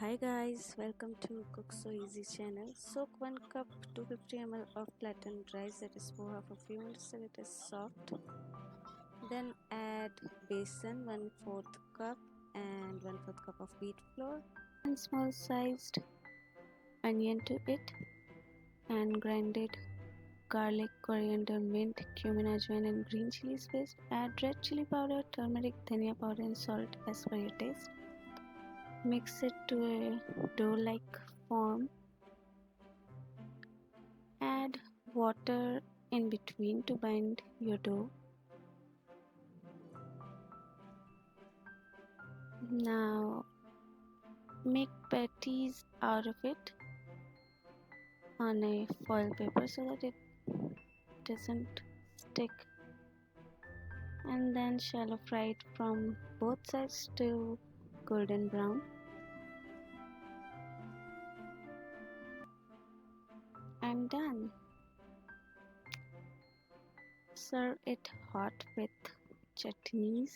Hi guys, welcome to CookSoEasy channel. Soak 1 cup 250 ml of flattened rice, that is poha, for a few minutes till it is soft. Then add besan 1/4 cup and 1/4 cup of wheat flour and small sized onion to it, and grinded garlic, coriander, mint, cumin, ajwain and green chilies paste. Add red chili powder, turmeric, dhania powder and salt as per your taste. Mix it to a dough-like form. Add water in between to bind your dough. Now make patties out of it on a foil paper so that it doesn't stick, and then shallow fry it from both sides to golden brown. And done. Serve it hot with chutneys